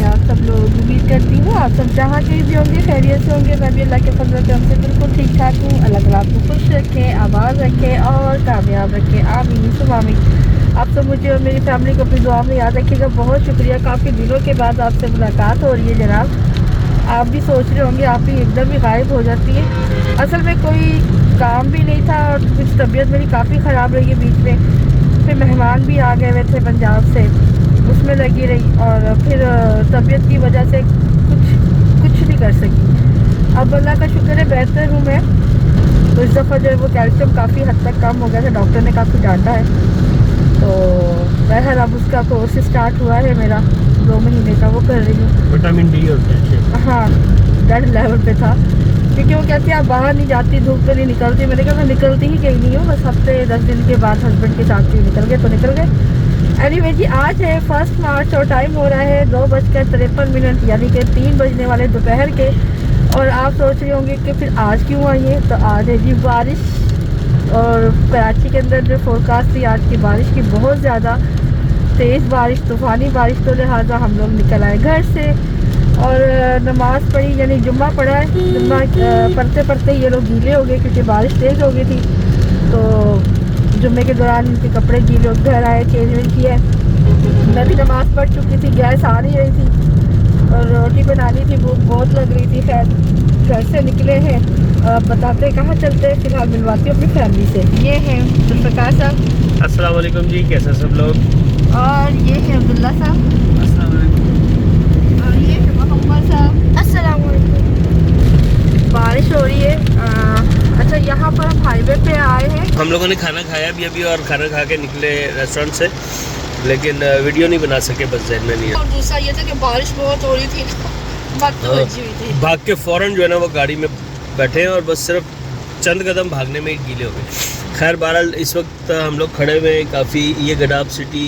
आप सब लोग। उम्मीद करती हूँ आप सब जहाँ कहीं भी होंगे खैरियत से होंगे। मैं भी अल्लाह के फजल करम से बिल्कुल ठीक ठाक हूँ। अल्लाह ताला आपको खुश रखे, आबाद रखे और कामयाब रखे, आमीन सुम्मा आमीन। आप सब मुझे और मेरी फैमिली को अपनी दुआ में याद रखिएगा। बहुत शुक्रिया, काफ़ी दिनों के बाद आपसे मुलाकात हो रही है जनाब। आप भी सोच रहे होंगे, आप भी एकदम ही गायब हो जाती है। असल में कोई काम भी नहीं था और कुछ तबीयत मेरी काफ़ी ख़राब रही है बीच में। फिर मेहमान भी आ गए हुए थे पंजाब से, उसमें लगी रही और फिर तबीयत की वजह से कुछ नहीं कर सकी। अब अल्लाह का शुक्र है बेहतर हूँ मैं। तो इस दफ़ा जो है वो कैल्शियम काफ़ी हद तक कम हो गया था, डॉक्टर ने काफ़ी डांटा है। तो बहर अब उसका कोर्स स्टार्ट हुआ है मेरा 2 महीने का, वो कर रही हूँ। विटामिन डी होता है। हाँ, डेड लेवल पे था क्योंकि वो कहती है आप बाहर नहीं जाती, धूप पे नहीं निकलती। मैंने कहा मैं निकलती ही कहीं नहीं हूँ, बस हफ्ते 10 दिन के बाद हस्बैंड के साथ ही निकल गए तो निकल गए। एनीवे जी, आज है 1 मार्च और टाइम हो रहा है 2:53 यानी कि 3 बजने वाले दोपहर के। और आप सोच रहे होंगे कि फिर आज क्यों आई है, तो आज है जी बारिश। और कराची के अंदर जो फोरकास्ट थी आज की बारिश की, बहुत ज़्यादा तेज़ बारिश, तूफ़ानी बारिश, तो लिहाजा हम लोग निकल आए घर से और नमाज़ पढ़ी, यानी जुम्मा पढ़ा है। जुम्मा पढ़ते पढ़ते ये लोग गीले हो गए क्योंकि बारिश तेज़ हो गई थी। तो जुम्मे के दौरान इनके कपड़े गीले, घर आए, चेंज वेंज किया। मैं भी नमाज़ पढ़ चुकी थी, गैस आ नहीं रही थी और रोटी बनानी थी, भूख बहुत लग रही थी। खैर घर से निकले हैं, बताते कहाँ चलते हैं। फिलहाल मिलवाती हूँ अपनी फैमिली से। ये हैं जुल्फ़िकार साहब। अस्सलाम वालेकुम जी, कैसे सब लोग। और ये है अब्दुल्ला साहब। अस्सलाम वालेकुम। और ये है मोहम्मद साहब। अस्सलाम वालेकुम। बारिश हो रही है। अच्छा, यहाँ पर हम हाईवे पे आए हैं। हम लोगों ने खाना खाया भी अभी और खाना खा के निकले रेस्टोरेंट से, लेकिन वीडियो नहीं बना सके, बस जहन में नहीं है। और दूसरा ये था कि बारिश बहुत हो रही थी, वक्त बची हुई थी। भाग के फ़ौरन जो है ना वो गाड़ी में बैठे हैं और बस सिर्फ चंद कदम भागने में ही गीले हो गए। खैर बहरहाल इस वक्त हम लोग खड़े हुए हैं काफ़ी, ये गडाब सिटी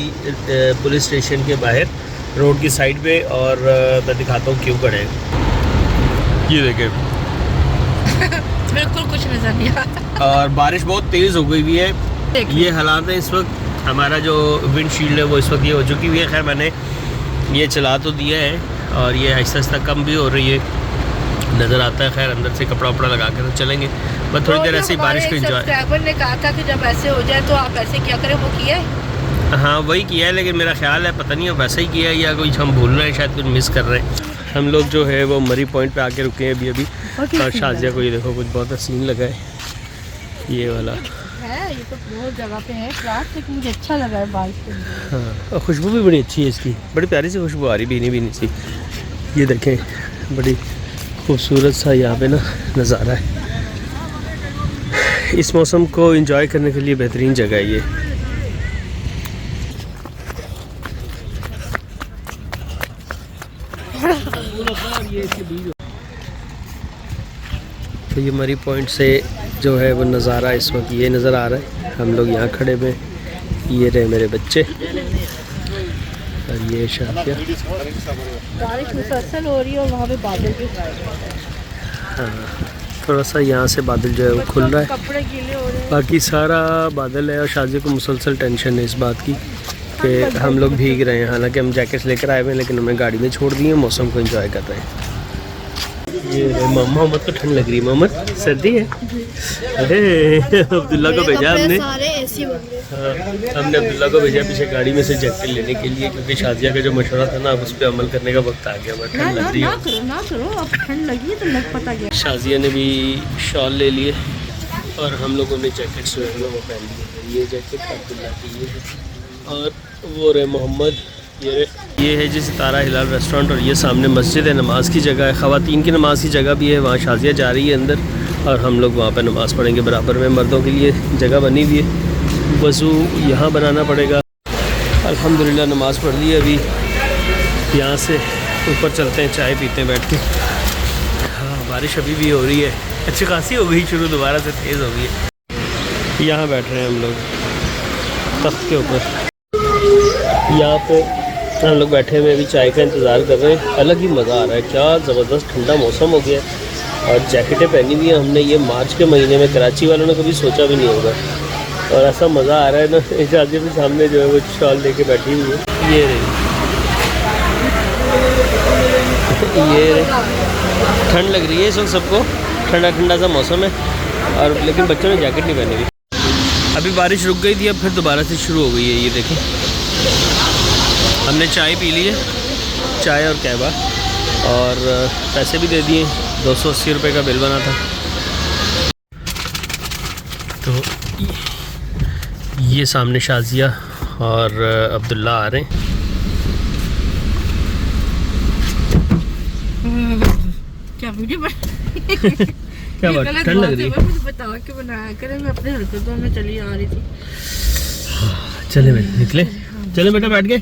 पुलिस स्टेशन के बाहर रोड की साइड पे, और मैं दिखाता हूँ क्यों खड़े हैं। ये देखें बिल्कुल कुछ नजर नहीं आता और बारिश बहुत तेज़ हो गई हुई है। ये हालात है इस वक्त। हमारा जो विंडशील्ड है वो इस वक्त ये हो चुकी हुई है। खैर मैंने ये चला तो दिया है और ये आहिस्ता आहिस्ता कम भी हो रही है, नज़र आता है। खैर अंदर से कपड़ा वपड़ा लगा के तो चलेंगे, बस थोड़ी देर ऐसे ही बारिश को एंजॉय। सब्सक्राइबर ने कहा था कि जब ऐसे हो जाए तो आप ऐसे क्या करें, वो किया है। हाँ वही किया है, लेकिन मेरा ख्याल है पता नहीं वैसा ही किया है या कुछ हम भूल रहे हैं, शायद कुछ मिस कर रहे हैं। हम लोग जो है वो मरी पॉइंट पे आके रुके हैं अभी और शाजिया को ये देखो कुछ बहुत सीन लगा है ये वाला है। ये तो बहुत जगह पे है लेकिन मुझे अच्छा लगा है बारिश के अंदर। हाँ, और खुशबू भी बड़ी अच्छी है इसकी, बड़ी प्यारी सी खुशबू आ रही, भीनी भीनी सी। ये देखें बड़ी खूबसूरत सा यहाँ पे ना नज़ारा है। इस मौसम को एंजॉय करने के लिए बेहतरीन जगह है ये। तो ये मरी पॉइंट से जो है वो नज़ारा इस वक्त ये नज़र आ रहा है। हम लोग यहाँ खड़े हुए, ये रहे मेरे बच्चे और ये शादिया। बारिश मुसलसल हो रही है और वहाँ पे बादल भी। हाँ थोड़ा सा यहाँ से बादल जो है वो खुल रहा है, कपड़े गीले हो रहे हैं। बाकी सारा बादल है और शादी को मुसलसल टेंशन है इस बात की कि हम लोग भीग रहे हैं। हालांकि हम जैकेट्स लेकर आए हुए हैं लेकिन हमें गाड़ी में छोड़ दिए, मौसम को एंजॉय कर रहे हैं। ये मोहम्मद को ठंड लग रही है, मोहम्मद सर्दी है। अरे अब्दुल्ला को भेजा हमने, हाँ हमने अब्दुल्ला को भेजा पीछे गाड़ी में से जैकेट लेने के लिए, क्योंकि शादिया का जो मशवरा था ना अब उस पर अमल करने का वक्त आ गया। हमें ठंड लग रही है, ना करो अब ठंड लगी तो लग पता गया। शाजिया ने भी शॉल ले लिए और हम लोगों ने जैकेट्स जो है ना वो पहन लिए। ये जैकेट अब्दुल्ला की ये है और वो रहे मोहम्मद ये है जी सितारा हिलाल रेस्टोरेंट। और ये सामने मस्जिद है, नमाज की जगह है, ख़वातीन की नमाज की जगह भी है। वहाँ शाजिया जा रही है अंदर और हम लोग वहाँ पे नमाज़ पढ़ेंगे। बराबर में मर्दों के लिए जगह बनी हुई है, वज़ू यहाँ बनाना पड़ेगा। अल्हम्दुलिल्लाह नमाज़ पढ़ ली है, अभी यहाँ से ऊपर चलते हैं, चाय पीते हैं बैठ के। हाँ बारिश अभी भी हो रही है, अच्छी खासी हो गई शुरू, दोबारा से तेज़ हो गई है। यहाँ बैठ रहे हैं हम लोग तख्त के ऊपर, यहाँ पे हम लोग बैठे हुए अभी चाय का इंतज़ार कर रहे हैं। अलग ही मज़ा आ रहा है, क्या ज़बरदस्त ठंडा मौसम हो गया और जैकेटें पहनी हुई हैं हमने। ये मार्च के महीने में कराची वालों ने कभी सोचा भी नहीं होगा और ऐसा मज़ा आ रहा है ना। शादी के सामने जो है वो शॉल लेके बैठी हुई है, ये रही। ये ठंड लग रही है इस वक्त सबको, ठंडा ठंडा सा मौसम है, और लेकिन बच्चों ने जैकेट नहीं पहनी हुई। अभी बारिश रुक गई थी, अब फिर दोबारा से शुरू हो गई है। ये देखें, हमने चाय पी ली है, चाय और कहवा, और पैसे भी दे दिए, 280 रुपये का बिल बना था। तो ये सामने शाजिया और अब्दुल्ला आ रहे हैं। क्या वीडियो क्या बात, ठंड लग रही है? मुझे बता के बनाया करें, मैं अपने हरकतों में चली आ रही थी। चले बेटा, निकले, चले बेटा, बैठ गए।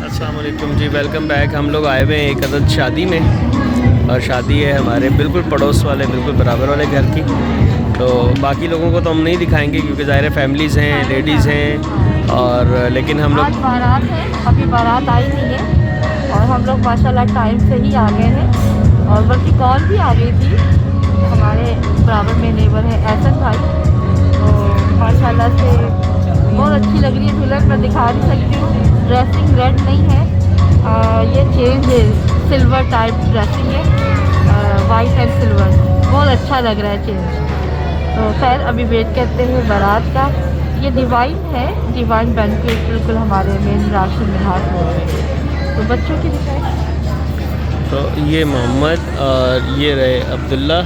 अस्सलाम वालेकुम जी, वेलकम बैक। हम लोग आए हुए हैं एक अदद शादी में, और शादी है हमारे बिल्कुल पड़ोस वाले, बिल्कुल बराबर वाले घर की। तो बाकी लोगों को तो हम नहीं दिखाएंगे क्योंकि ज़ाहिर फैमिलीज़ हैं, लेडीज़ हैं, और लेकिन हम लोग आज बारात है, अभी बारात आई नहीं है, और हम लोग माशाल्लाह टाइम से ही आ गए हैं, और बल्कि कॉल भी आ गई थी। हमारे बराबर में नेबर है एहसन भाई, तो माशाल्लाह से बहुत अच्छी लग रही है दुल्हन। मैं दिखा नहीं सकती हूँ, ड्रेसिंग रेड नहीं है, ये चेंज है, सिल्वर टाइप ड्रेसिंग है, वाइट एंड सिल्वर, बहुत अच्छा लग रहा है चेंज। तो खैर अभी वेट करते हैं बारात का। ये डिवाइन है, डिवाइन बैंक्वेट, बिल्कुल हमारे मेन राशन में हाथ हो रहे हैं। तो बच्चों की दिखाएं। तो ये मोहम्मद और ये रहे अब्दुल्ला,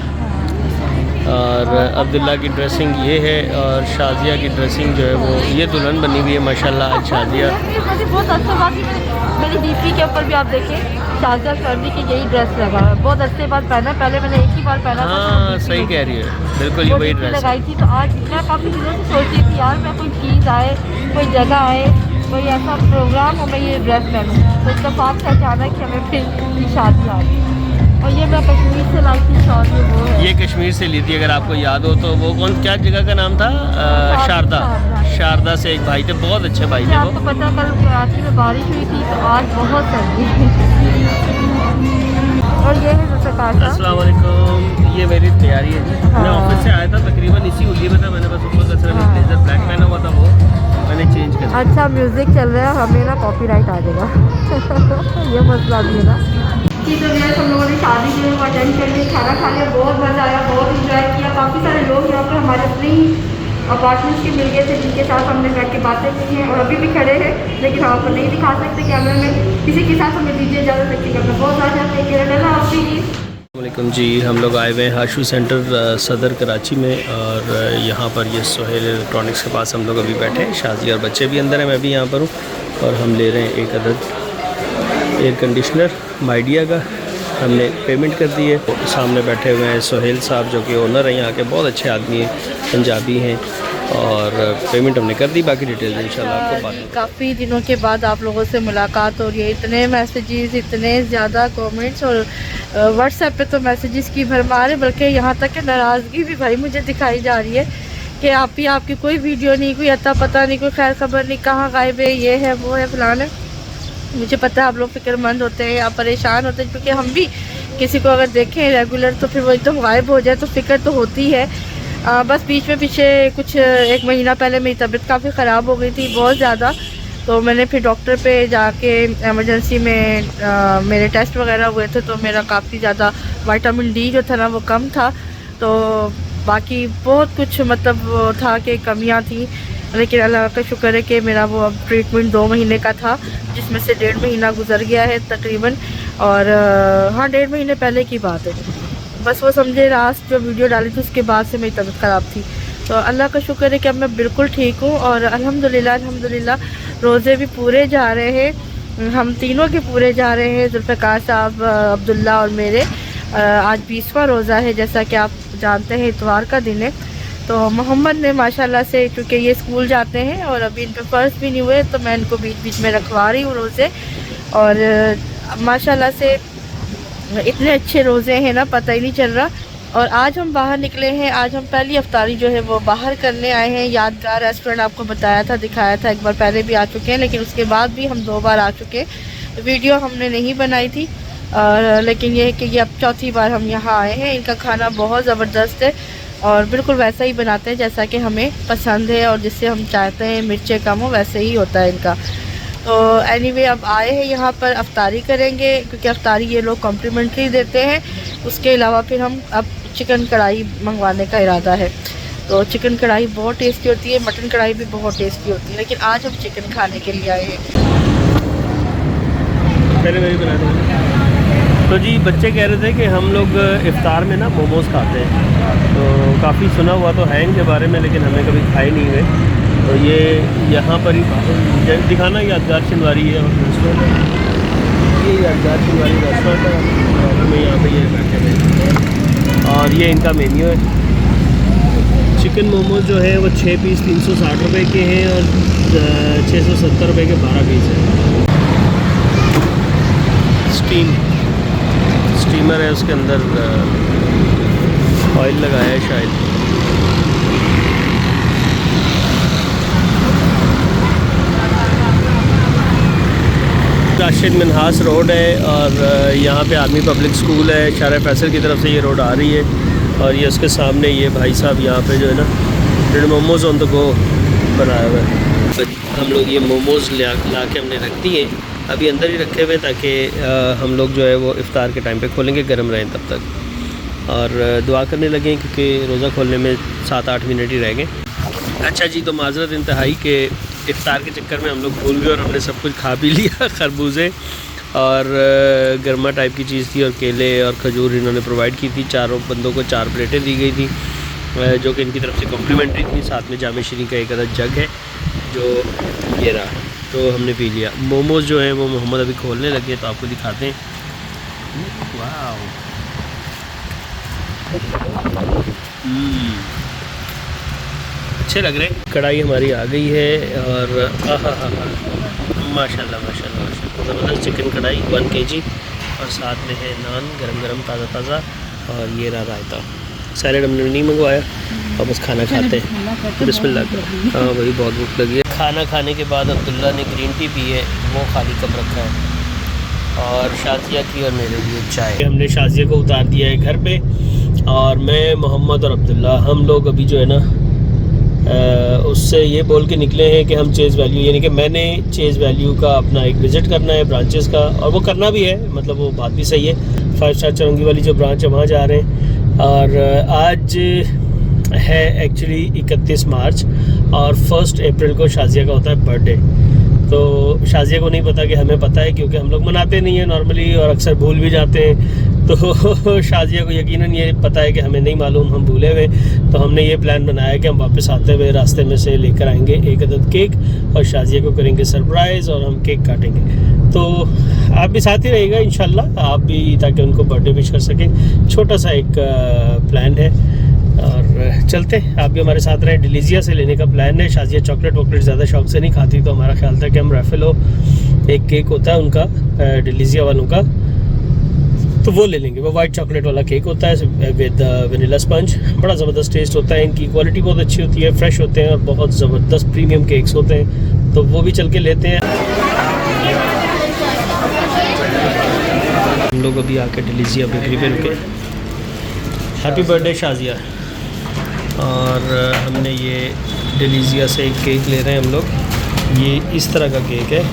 और अब्दुल्ला की ड्रेसिंग ये है, और शाजिया की ड्रेसिंग जो है वो ये दुल्हन बनी हुई है माशाल्लाह। आज शाजिया बहुत अच्छा बात है, मेरी डीपी के ऊपर भी आप देखें शाजिया फैमिली की यही ड्रेस लगा है, बहुत अच्छे बात पहना। पहले मैंने एक ही बार पहना था। हाँ सही कह रही है, बिल्कुल ये वही ड्रेस लगाई थी। तो आज मैं काफ़ी दिनों से सोच रही थी यार, मैं कोई चीज़ आए, कोई जगह आए, कोई ऐसा प्रोग्राम हो, मैं ये ड्रेस पहनूँ। तो इत्तेफाक से अचानक कि हमें फिर शादी आ गई, और ये मैं कश्मीर से लाई थी शॉल, वो है। ये कश्मीर से ली थी, अगर आपको याद हो तो। वो कौन, क्या जगह का नाम था? शारदा। शारदा से एक भाई थे, बहुत अच्छे भाई थे वो। आपको पता कल कराची में बारिश हुई थी, तो आज बहुत सर्दी है। और ये है सकाशा। अस्सलाम वालेकुम, ये मेरी तैयारी है जी। मैं ऑफिस से आया था तकरीबन इसी उल्ली में था, मैंने बस ऊपर का सिर्फ ब्लेजर ब्लैक पहना हुआ था, वो मैंने चेंज कर दिया। अच्छा म्यूजिक चल रहा है, हमें ना कॉपीराइट आ जाएगा। ये मसला भी है ना। तो गैस हम लोगों ने शादी जो है अटेंड कर ली, खाना खा लिया, बहुत मज़ा आया, बहुत इंजॉय किया। काफ़ी सारे लोग यहाँ पर हमारे अपने ही अपार्टमेंट्स के मिल गए थे, जिनके साथ हमने बैठ के बातें की हैं, और अभी भी खड़े हैं, लेकिन हम आपको नहीं दिखा सकते कैमरे में। किसी के साथ हमें दीजिए इजाज़त, रखिए करना बहुत ज़्यादा वालेकुम जी। हम लोग आए हुए हैं हाशू सेंटर सदर कराची में, और यहाँ पर ये सोहेल इलेक्ट्रॉनिक्स के पास हम लोग अभी बैठे हैं। शाजी और बच्चे भी अंदर हैं, मैं भी यहाँ पर हूँ, और हम ले रहे हैं एक अदद एयर कंडीशनर माइडिया का। हमने पेमेंट कर दी है। सामने बैठे हुए हैं सोहेल साहब, जो कि ओनर हैं यहाँ के, बहुत अच्छे आदमी हैं, पंजाबी हैं, और पेमेंट हमने कर दी। बाकी डिटेल्स इंशाल्लाह आपको बाद में। काफ़ी दिनों के बाद आप लोगों से मुलाकात हो रही है, इतने मैसेजेस, इतने ज़्यादा कमेंट्स, और व्हाट्सएप पे तो मैसेजेस की भरमार है, बल्कि यहाँ तक कि नाराज़गी भी भाई मुझे दिखाई जा रही है कि आपकी कोई वीडियो नहीं, कोई अता पता नहीं, कोई खैर खबर नहीं, कहाँ गायब है, ये है वो है फलाना। मुझे पता है आप लोग फिक्रमंद होते हैं, आप परेशान होते हैं, क्योंकि हम भी किसी को अगर देखें रेगुलर तो फिर वो एकदम गायब हो जाए तो फ़िक्र तो होती है। बस बीच में पीछे कुछ 1 महीना पहले मेरी तबीयत काफ़ी ख़राब हो गई थी, बहुत ज़्यादा। तो मैंने फिर डॉक्टर पे जाके एमरजेंसी में मेरे टेस्ट वगैरह हुए थे, तो मेरा काफ़ी ज़्यादा विटामिन डी जो था ना वो कम था। तो बाकी बहुत कुछ मतलब वो था कि कमियां थी, लेकिन अल्लाह का शुक्र है कि मेरा वो अब ट्रीटमेंट 2 महीने का था, जिसमें से 1.5 महीना गुजर गया है तकरीबन। और हाँ 1.5 महीने पहले की बात है, बस वो समझे लास्ट जो वीडियो डाली थी उसके बाद से मेरी तबीयत ख़राब थी। तो अल्लाह का शुक्र है कि अब मैं बिल्कुल ठीक हूँ, और अल्हम्दुलिल्लाह रोज़े भी पूरे जा रहे हैं, हम तीनों के पूरे जा रहे हैं, जुल्फ़िकार साहब, अब्दुल्ला और मेरे। आज 20वां रोज़ा है, जैसा कि आप जानते हैं इतवार का दिन है। तो मोहम्मद ने माशाल्लाह से, चूँकि ये स्कूल जाते हैं और अभी इन पे फ़र्ज भी नहीं हुए, तो मैं इनको बीच बीच में रखवा रही हूँ रोज़े, और माशाल्लाह से इतने अच्छे रोज़े हैं ना, पता ही नहीं चल रहा। और आज हम बाहर निकले हैं, आज हम पहली अफ्तारी जो है वो बाहर करने आए हैं। यादगार रेस्टोरेंट आपको बताया था, दिखाया था, एक बार पहले भी आ चुके हैं, लेकिन उसके बाद भी हम 2 बार आ चुके हैं। वीडियो हमने नहीं बनाई थी, लेकिन ये है कि ये अब 4थी बार हम यहाँ आए हैं। इनका खाना बहुत ज़बरदस्त है, और बिल्कुल वैसा ही बनाते हैं जैसा कि हमें पसंद है, और जिससे हम चाहते हैं मिर्चें कम हो, वैसे ही होता है इनका। तो एनीवे अब आए हैं यहाँ पर अफ्तारी करेंगे, क्योंकि अफ्तारी ये लोग कॉम्प्लीमेंट्री देते हैं। उसके अलावा फिर हम अब चिकन कढ़ाई मंगवाने का इरादा है। तो चिकन कढ़ाई बहुत टेस्टी होती है, मटन कढ़ाई भी बहुत टेस्टी होती है, लेकिन आज हम चिकन खाने के लिए आए हैं। पहले मैं भी बना दूँ। तो जी बच्चे कह रहे थे कि हम लोग इफ्तार में ना मोमोज़ खाते हैं, तो काफ़ी सुना हुआ तो है इनके बारे में, लेकिन हमें कभी खाए नहीं हुए। तो ये यहाँ पर ही दिखाना, यादगार शिनवारी है और रेस्टोरेंट है, ये यादगार शिनवारी रेस्टोरेंट है और हमें यहाँ पे ये बैठे हुए और ये इनका मेन्यू है। चिकन मोमोज जो है वो 6 पीस 360 रुपये के हैं और 670 रुपये के 12 पीस हैं। स्टीमर है, उसके अंदर ऑयल लगाया है शायद। राशिद मिनहास रोड है और यहाँ पे आर्मी पब्लिक स्कूल है, शारा फैसल की तरफ से ये रोड आ रही है। और ये उसके सामने ये भाई साहब यहाँ पे जो है ना मोमोज़ ऑन द गो बनाया हुआ है। हम लोग ये मोमोज़ ला के हमने रख दिए, अभी अंदर ही रखे हुए ताकि हम लोग जो है वो इफ़्तार के टाइम पे खोलेंगे, गर्म रहें तब तक। और दुआ करने लगे क्योंकि रोज़ा खोलने में 7-8 मिनट ही रह गए। अच्छा जी, तो माजरत इंतहाई के इफ़्तार के चक्कर में हम लोग भूल गए और हमने सब कुछ खा पी लिया। खरबूजे और गर्मा टाइप की चीज़ थी और केले और खजूर इन्होंने प्रोवाइड की थी। चारों बंदों को 4 प्लेटें दी गई थी जो कि इनकी तरफ से कॉम्प्लीमेंट्री थी। साथ में जामे शीरी का एक अदद जग है जो ये रहा, तो हमने पी लिया। मोमोज़ जो हैं वो मोहम्मद अभी खोलने लगे, तो आपको दिखाते हैं। वाह, अच्छे लग रहे हैं। कढ़ाई हमारी आ गई है और माशाल्लाह माशाल्लाह माशाल्लाह ज़बरदस्त चिकन कढ़ाई 1 kg और साथ में है नान गरम गरम ताज़ा ताज़ा और ये रहा रायता। सैलेड हमने नहीं मंगवाया और बस खाना खाते हैं। बिस्मिल्लाह। हाँ वही बहुत भूख लगी है। खाना खाने के बाद अब्दुल्ला ने ग्रीन टी पी है, वो खाली कप रखा है और शाजिया की और मेरे लिए चाय। हमने शाजिया को उतार दिया है घर पे और मैं मोहम्मद और अब्दुल्ला हम लोग अभी जो है ना उससे ये बोल के निकले हैं कि हम चेज़ वैल्यू, यानी कि मैंने चेज़ वैल्यू का अपना एक विज़िट करना है ब्रांचेस का, और वो करना भी है, मतलब वो बात भी सही है। 5 स्टार चरंगी वाली जो ब्रांच है वहाँ जा रहे हैं। और आज है एक्चुअली 31 मार्च और 1 अप्रैल को शाजिया का होता है बर्थडे। तो शाजिया को नहीं पता कि हमें पता है, क्योंकि हम लोग मनाते नहीं हैं नॉर्मली और अक्सर भूल भी जाते हैं। तो शाजिया को यकीनन ये पता है कि हमें नहीं मालूम, हम भूले हुए। तो हमने ये प्लान बनाया कि हम वापस आते हुए रास्ते में से लेकर आएंगे एक अदद केक और शाजिया को करेंगे सरप्राइज़ और हम केक काटेंगे। तो आप भी साथ ही रहिएगा इंशाल्लाह, आप भी, ताकि उनको बर्थडे विश कर सकें। छोटा सा एक प्लान है और चलते हैं, आप भी हमारे साथ रहें। डिलीजिया से लेने का प्लान है। शाजिया चॉकलेट वॉकलेट ज़्यादा शौक से नहीं खाती, तो हमारा ख्याल था कि हम रैफेलो एक केक होता है उनका डिलीजिया वालों का, तो वो ले लेंगे। वो वाइट चॉकलेट वाला केक होता है विद वनीला स्पंज, बड़ा ज़बरदस्त टेस्ट होता है। इनकी क्वालिटी बहुत अच्छी होती है, फ्रेश होते हैं और बहुत ज़बरदस्त प्रीमियम केक्स होते हैं, तो वो भी चल के लेते हैं। हम लोग अभी आके डिलीजिया बेकरी पे रुके। Happy birthday Shazia. और हमने ये डिलीजिया से एक केक ले रहे हैं हम लोग। ये इस तरह का केक है,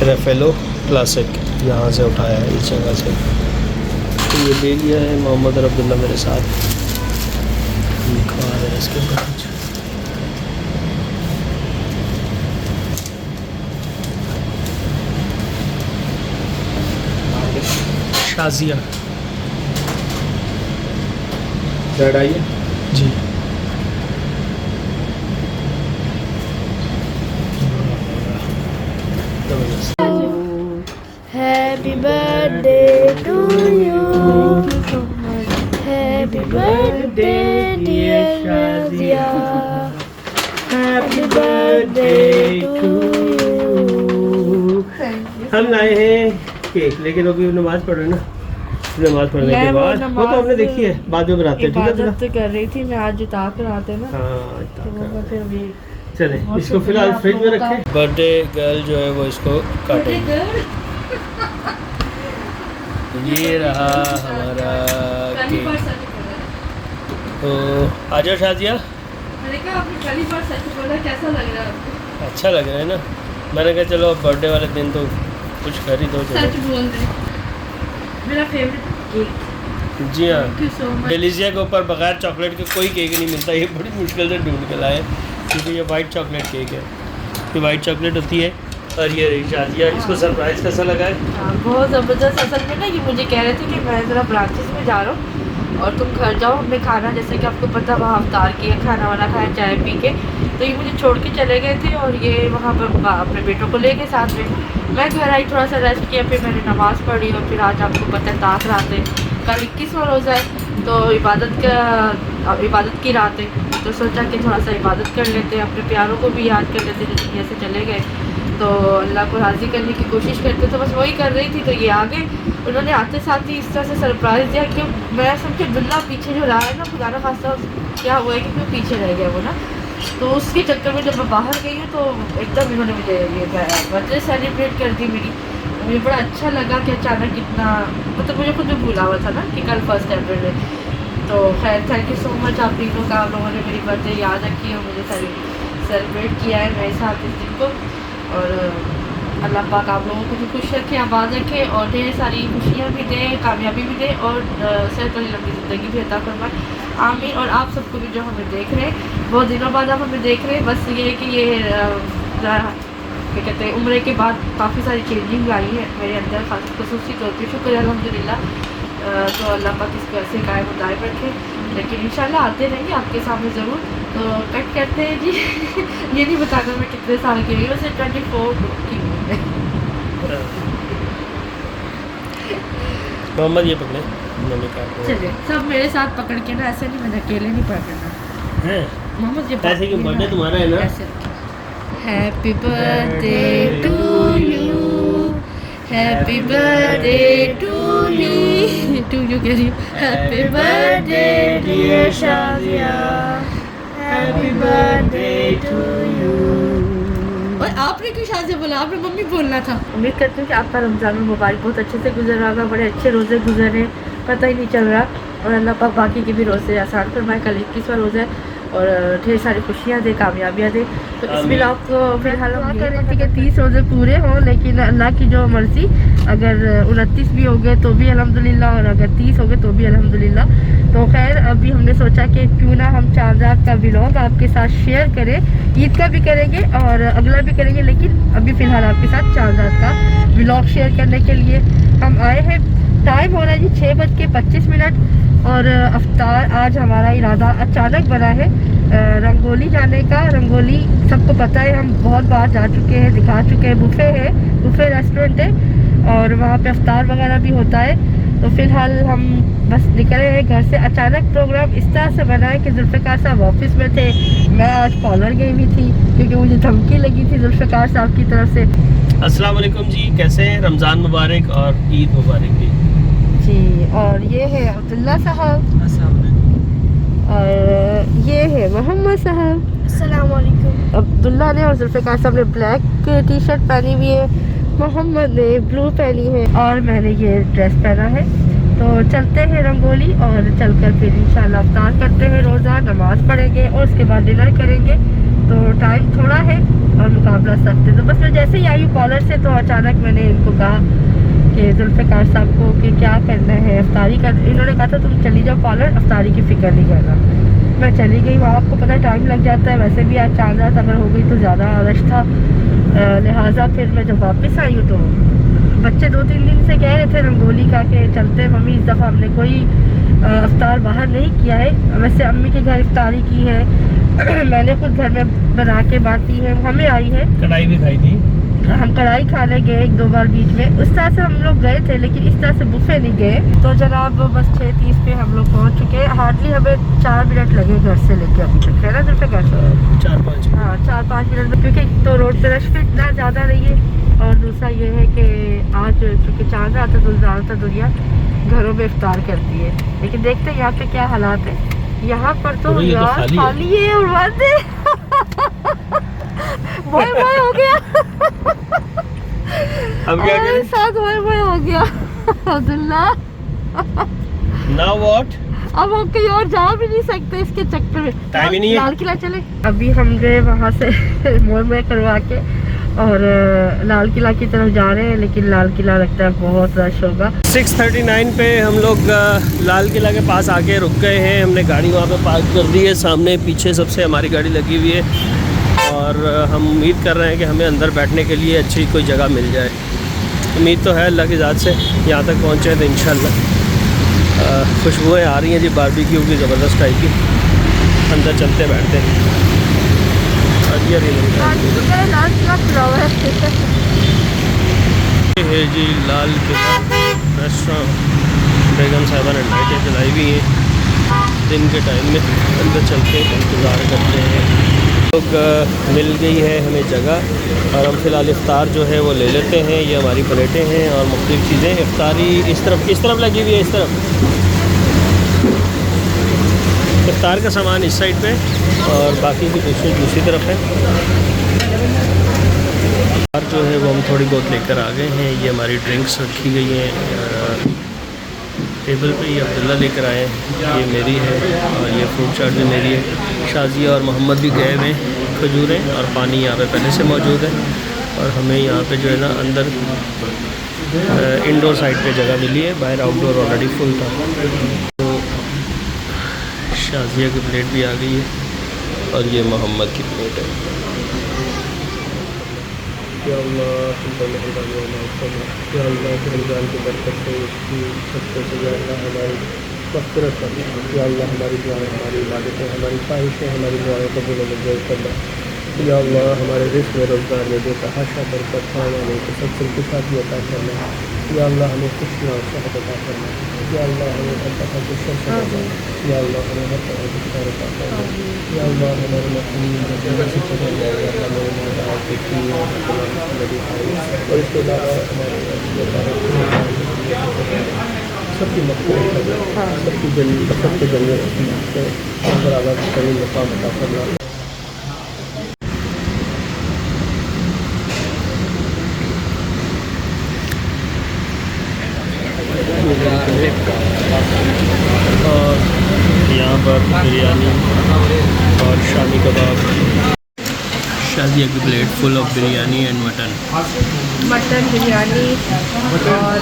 रैफेलो क्लासिक, यहाँ से उठाया है इस जगह से। तो ये ले लिया है मोहम्मद और अब्दुल्ला मेरे साथ, खा रहे हैं इसके ऊपर। शाजिया रेड आई है जी। Happy birthday to you. Happy birthday dear Shazia. Happy birthday to you. हम लाए हैं केक, लेकिन अभी नमाज पढ़ रहे हैं ना, नमाज पढ़ने के बाद वो तो हमने देखी है, बाद में बनाते हैं। ठीक है, इबादत कर रही थी मैं आज, उतार कर आते ना। हाँ, तो वो फिर अभी चले इसको फिलहाल फ्रिज में रखें। बर्थडे गर्ल जो है वो इसको काटेंगे। ये रहा हमारा केक। तो आ जाओ शाजिया। मैंने कहा आपने पहली बार सच बोला, कैसा लग रहा है आपको? अच्छा लग रहा है ना, मैंने कहा चलो अब बर्थडे वाले दिन तो कुछ खरीदो सच चलो। बोल रहे, मेरा फेवरेट केक। जी हाँ, थैंक यू सो मच। डेलीशिया के ऊपर बगैर चॉकलेट के कोई केक नहीं मिलता। ये बड़ी मुश्किल से ढूंढ के लाए क्योंकि ये वाइट चॉकलेट केक है। ये वाइट चॉकलेट होती है और ये रही शादिया। इसको सरप्राइज़ कैसा लगा है? हाँ, बहुत ज़बरदस्त। असल में ना ये मुझे कह रहे थे कि मैं ज़रा ब्रांचेस में जा रहा हूँ और तुम घर जाओ, हमने खाना, जैसे कि आपको पता वहाँ अवतार किया, खाना वाना खाया, चाय पी के, तो ये मुझे छोड़ के चले गए थे और ये वहाँ पर अपने बेटों को ले गए साथ में। मैं घर आई, थोड़ा सा रेस्ट किया, फिर मैंने नमाज़ पढ़ी और फिर आज आपको पता है ताक रात है, कल 21वां रोज़ा है, तो इबादत की रात है, तो सोचा कि थोड़ा सा इबादत कर लेते हैं, अपने प्यारों को भी याद कर लेते जो दुनिया से चले गए, तो अल्लाह को राज़ी करने की कोशिश करते। तो बस वही कर रही थी, तो ये आ गए। उन्होंने आते साथ ही इस तरह से सरप्राइज़ दिया कि मैं समझे बिल्ला पीछे जो रहा है ना, खुदा ना खास्ता क्या हुआ है कि मैं पीछे रह गया वो ना, तो उसके चक्कर में जब मैं बाहर गई हूँ तो एकदम इन्होंने मुझे ये बर्थडे सेलिब्रेट कर दी मेरी। मुझे बड़ा अच्छा लगा कि अचानक इतना, मतलब मुझे खुद भी भूला हुआ था ना कि कल 1 अप्रैल है। तो खैर थैंक यू सो मच आप तीनों का, आप लोगों ने मेरी बर्थडे याद रखी और मुझे सेलिब्रेट किया है मेरे साथ इस दिन को। और अल्लाह पाक आप लोगों को भी खुश रखे, आबाद रखे और ढेर सारी खुशियाँ भी दें, कामयाबी भी दें और सेहत वाली लंबी ज़िंदगी भी अता फरमाए, आमीन। और आप सबको भी जो हमें देख रहे हैं, बहुत दिनों बाद आप हमें देख रहे हैं, बस ये है कि ये क्या कहते हैं, उम्र के बाद काफ़ी सारी चेंजिंग आई है मेरे अंदर, खास खसूसी तौर पर, शुक्र अल्हम्दुलिल्लाह। तो अल्लाह पाक इसको ऐसे कायम दायम रखे, लेकिन इंशाल्लाह आते रहेंगे आपके सामने ज़रूर। तो कट करते हैं जी। ये नहीं बताना मैं कितने साल की हुई, वैसे 24 की हूँ मैं। मोहम्मद ये पकड़े, मैंने कहा चलिए सब मेरे साथ पकड़ के ना, ऐसे नहीं, मैंने अकेले नहीं पकड़ना हैं। मोहम्मद। ये ऐसे कि बर्थडे तुम्हारा है ना? Happy birthday to you, happy birthday to you कह रही हूँ, happy birthday dear Shadiya, happy birthday to you. और आपने क्यों शादिया बोला? आपने मम्मी बोलना था। उम्मीद करती हूँ कि आपका रमज़ान मुबारक बहुत अच्छे से गुजर रहा होगा, बड़े अच्छे रोज़े गुजरे, पता ही नहीं चल रहा, और अल्लाह पाक बाकी के भी रोज़े आसान फरमाए। कल 21वां रोज़ा है और ढेर सारी खुशियाँ दे, कामयाबियाँ दे। तो इस व्लॉग को फिलहाल हम कर रहे थे कि 30 रोज़े पूरे हों, लेकिन अल्लाह की जो मर्ज़ी, अगर 29 भी हो गए तो भी अल्हम्दुलिल्लाह, और अगर 30 हो गए तो भी अल्हम्दुलिल्लाह। तो खैर अभी हमने सोचा कि क्यों ना हम चांद रात का व्लॉग आपके साथ शेयर करें, ईद का भी करेंगे और अगला भी करेंगे, लेकिन अभी फ़िलहाल आपके साथ चांद रात का व्लॉग शेयर करने के लिए हम आए हैं। टाइम हो रहा है जी 6:25 और अफ्तार आज हमारा इरादा अचानक बना है रंगोली जाने का। रंगोली सबको पता है, हम बहुत बार जा चुके हैं, दिखा चुके हैं। बुफे है, बुफे रेस्टोरेंट है और वहाँ पे अफ्तार वगैरह भी होता है। तो फ़िलहाल हम बस निकले हैं घर से। अचानक प्रोग्राम इस तरह से बना है कि जुल्फ़िकार साहब ऑफिस में थे, मैं आज पार्लर गई हुई थी क्योंकि मुझे धमकी लगी थी जुल्फ़िकार साहब की तरफ से। अस्सलाम वालेकुम जी, कैसे हैं? रमज़ान मुबारक और ईद मुबारक भी जी। और ये है अब्दुल्ला साहब और ये है मोहम्मद साहब। अस्सलाम वालेकुम। अब्दुल्ला ने और जुल्फ़िकार साहब ने ब्लैक टी शर्ट पहनी हुई है, मोहम्मद ने ब्लू पहनी है और मैंने ये ड्रेस पहना है। तो चलते हैं रंगोली और चलकर फिर इंशाल्लाह अफ्तार करते हैं, रोज़ा नमाज़ पढ़ेंगे और उसके बाद डिनर करेंगे। तो टाइम थोड़ा है और मुकाबला सख्त है। तो बस मैं जैसे ही आई हूँ कॉलर से तो अचानक मैंने इनको कहा कि जुल्फ़िकार साहब को कि क्या करना है, अफ्तारी कर। इन्होंने कहा था तुम चली जाओ पार्लर, अफ्तारी की फ़िक्र नहीं करना। मैं चली गई वहाँ, आपको पता है टाइम लग जाता है, वैसे भी आज चांद रात अगर हो गई तो ज़्यादा रश था, लिहाजा फिर मैं जब वापस आई हूँ तो बच्चे 2-3 दिन से कह रहे थे रंगोली का कि चलते मम्मी, इस दफ़ा हमने कोई अफ्तार बाहर नहीं किया है। वैसे अम्मी के घर इफ्तारी की है, मैंने खुद घर में बना के बांटी है, हमें आई है। कढ़ाई भी खाई थी, हम कढ़ाई खाने गए 1-2 बार बीच में, उस तरह से हम लोग गए थे, लेकिन इस तरह से बुफे नहीं गए। तो जनाब बस 6:30 पे हम लोग पहुंच चुके हैं। हार्डली हमें 4 मिनट लगे घर से लेके अभी तक, है ना जुल्फ़िकार साहब? 4-5 हाँ 4-5 मिनट में, क्योंकि तो रोड पे रश भी इतना ज़्यादा नहीं है और दूसरा ये है कि आज चूँकि चांद रात है तो ज़्यादातर दुनिया घरों में इफ्तार करती है। लेकिन देखते हैं यहाँ पे क्या हालात है। यहाँ पर तो यार खाली है और वादे बोए हो गया। अब क्या करें? साथ बोए हो गया अब्दुल्ला। Now what? अब हम कहीं और जा भी नहीं सकते इसके चक्कर में। टाइम ही नहीं है। लाल किला चले। अभी हम गए वहाँ से मोए करवा के और लाल किला की तरफ जा रहे हैं, लेकिन लाल किला लगता है बहुत रश होगा। 6:39 पे हम लोग लाल किला के पास आके रुक गए हैं। हमने गाड़ी वहाँ पे पार्क कर दी है, सामने पीछे सबसे हमारी गाड़ी लगी हुई है और हम उम्मीद कर रहे हैं कि हमें अंदर बैठने के लिए अच्छी कोई जगह मिल जाए। उम्मीद तो है अल्लाह की ज़ात से यहाँ तक पहुँचे तो इंशाल्लाह। खुशबुएँ आ रही हैं जी बारबेक्यू की ज़बरदस्त टाइप की। अंदर चलते बैठते हैं। ये है जी लाल किला रेस्टोरेंट। बेगम साहबा ने लाइटें जलाई हुई हैं दिन के टाइम में। अंदर चलते इंतज़ार करते हैं। लोग मिल गई है हमें जगह और हम फ़िलहाल इफ्तार जो है वो ले लेते हैं। ये हमारी प्लेटें हैं और मुख्तलिफ़ चीज़ें। इफ्तारी इस तरफ लगी हुई है, इस तरफ इफ्तार का सामान इस साइड पे और बाकी की दूसरी तरफ है। और जो है वो हम थोड़ी बहुत लेकर आ गए हैं। ये हमारी ड्रिंक्स रखी गई हैं टेबल पे। ये अब्दुल्ला लेकर आए हैं, ये मेरी है और ये फ्रूट चाट भी मेरी है। शाजिया और मोहम्मद भी गए हुए हैं। खजूरें और पानी यहाँ पे पहले से मौजूद है और हमें यहाँ पे जो है ना अंदर इंडोर साइड पे जगह मिली है। बाहर आउटडोर ऑलरेडी फुल था। तो शाजिया की प्लेट भी आ गई है और ये मोहम्मद की प्लेट है। या अल्लाह या अल्लाह के रमज़ान की बरकत से इसकी सबसे ज़्यादा हमारी मग़फ़िरत करना। या अल्लाह हमारी दुआएं, हमारी इबादतें, हमारी ख्वाहिशें, हमारी दुआएं कबूल और मंजूर करना। या अल्लाह हमारे रिज़्क़ में रोज़गार में बेतहाशा बरकत खाना में तसल्सल के साथ ही अता करना। या अल्लाह हमें खुशियाँ और सेहत अता करना। या अल्लाह हमें हर तरह के शर से बचाना। या अल्लाह हमें हर तरह के खैर अता करना। या अल्लाह हमारे मक़सद और इसके अलावा हमारे सबकी मक़फ़िरत करना, सबके जन्नत बराबर करीम मक़ाम अता करना। और यहाँ पर बिरयानी और शामी कबाब। शाजिया की plate full of biryani and mutton biryani और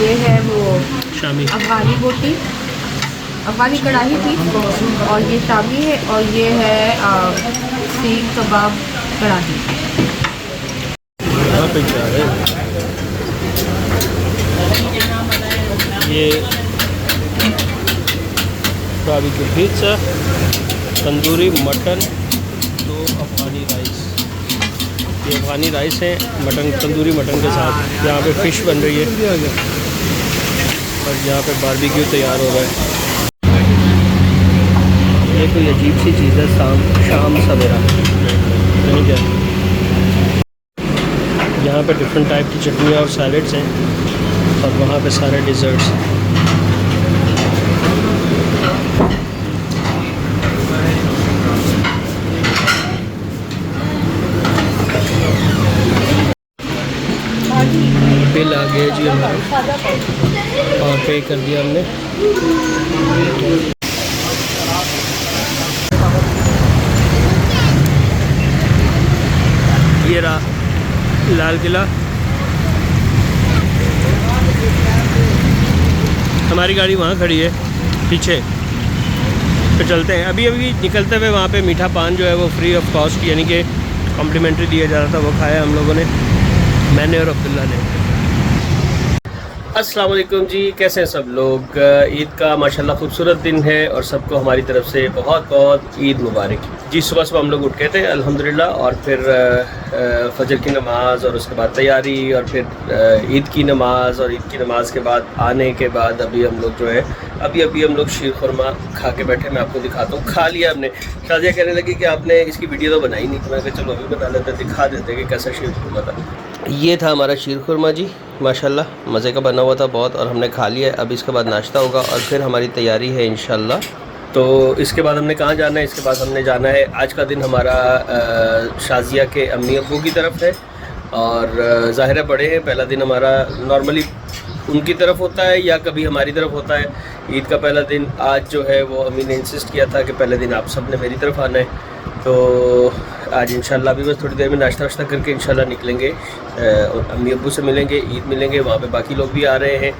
ये है वो शामी अफगानी बोटी, अफगानी कढ़ाई थी और ये शामी है और ये है सीख कबाब कढ़ाई। यहाँ पे क्या है ये बारबेक्यू पिज़्ज़ा, तंदूरी मटन, दो अफगानी राइस। ये अफगानी राइस है मटन, तंदूरी मटन के साथ। यहाँ पे फ़िश बन रही है और यहाँ पे बारबेक्यू तैयार हो रहा है। ये कोई अजीब सी चीज़ है शाम सवेरा नहीं क्या। यहाँ पे डिफरेंट टाइप की चटनियाँ और सैलड्स हैं और वहाँ पे सारे डिज़र्ट्स। बिल आ गया जी हमारा और पे कर दिया हमने। ये रहा लाल किला। हमारी गाड़ी वहाँ खड़ी है पीछे, तो चलते हैं। अभी निकलते हुए वहाँ पे मीठा पान जो है वो फ्री ऑफ कॉस्ट यानी कि कॉम्प्लीमेंट्री दिया जा रहा था, वो खाया हम लोगों ने, मैंने और अब्दुल्ला ने। अस्सलाम वालेकुम जी, कैसे हैं सब लोग। ईद का माशाल्लाह खूबसूरत दिन है और सबको हमारी तरफ से बहुत बहुत ईद मुबारक। जी सुबह हम लोग उठ गए थे अल्हम्दुलिल्लाह और फिर फजर की नमाज़ और उसके बाद तैयारी और फिर ईद की नमाज़ और ईद की नमाज़ के बाद आने के बाद अभी हम लोग जो है अभी हम लोग शीर खुरमा खा के बैठे। मैं आपको दिखाता हूँ। खा लिया हमने। शाजिया कहने लगी कि आपने इसकी वीडियो तो बनाई नहीं, तो मैं चलो अभी बना लेते, दिखा देते कि कैसा शीर खुरमा था। ये था हमारा शीर खुरमा जी, माशाल्लाह मज़े का बना हुआ था बहुत और हमने खा लिया। अब इसके बाद नाश्ता होगा और फिर हमारी तैयारी है इंशाल्लाह। तो इसके बाद हमने कहाँ जाना है, इसके बाद हमने जाना है, आज का दिन हमारा शाजिया के अम्मी अब्बू की तरफ है और ज़ाहिर बड़े हैं। पहला दिन हमारा नॉर्मली उनकी तरफ होता है या कभी हमारी तरफ होता है। ईद का पहला दिन आज जो है वो अम्मी ने इंसिस्ट किया था कि पहले दिन आप सब ने मेरी तरफ आना है। तो आज इंशाल्लाह भी बस थोड़ी देर में नाश्ता वाश्ता करके इंशाल्लाह निकलेंगे और अम्मी अब्बू से मिलेंगे, ईद मिलेंगे। वहाँ पे बाकी लोग भी आ रहे हैं।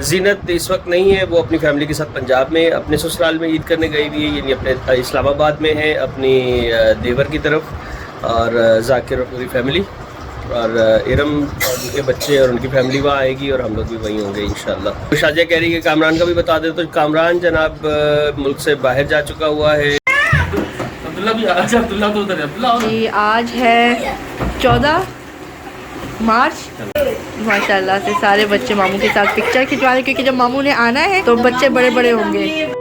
जीनत इस वक्त नहीं है, वो अपनी फैमिली के साथ पंजाब में अपने ससुराल में ईद करने गई हुई है, यानी अपने इस्लामाबाद में है अपनी देवर की तरफ, और जाकिर और पूरी फैमिली, और इरम और उनके बच्चे और उनकी फैमिली वहाँ आएगी और हम लोग भी वहीं होंगे इंशाल्लाह। तो शाजिया कह रही है कि कामरान का भी बता दे, तो कामरान जनाब मुल्क से बाहर जा चुका हुआ है। अब्दुल्ला भी अब्दुल्ला तो उधर है। अब्दुल्ला जी आज है 14 मार्च। माशाल्लाह से सारे बच्चे मामू के साथ पिक्चर खिंचवा रहे, क्योंकि जब मामू ने आना है तो बच्चे बड़े बड़े होंगे।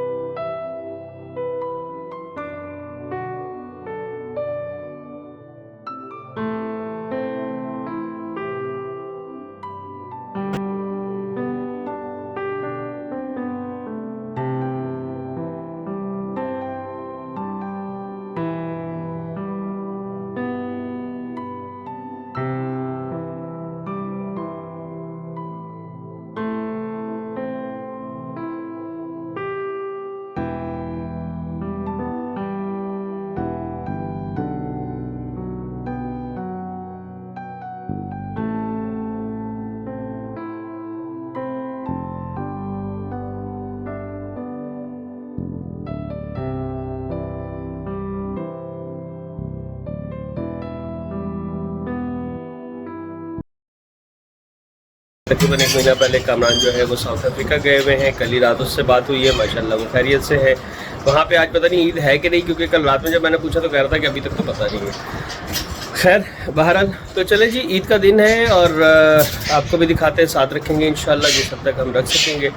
तकरीबन 1 महीना पहले कामरान जो है वो साउथ अफ्रीका गए हुए हैं। कल ही रात उससे बात हुई है, माशाल्लाह वो खैरियत से है। वहाँ पे आज पता नहीं ईद है कि नहीं, क्योंकि कल रात में जब मैंने पूछा तो कह रहा था कि अभी तक तो पता नहीं है। खैर बहरहाल तो चले जी, ईद का दिन है और आपको भी दिखाते हैं, साथ रखेंगे इंशाल्लाह जिस हद तक हम रख सकेंगे।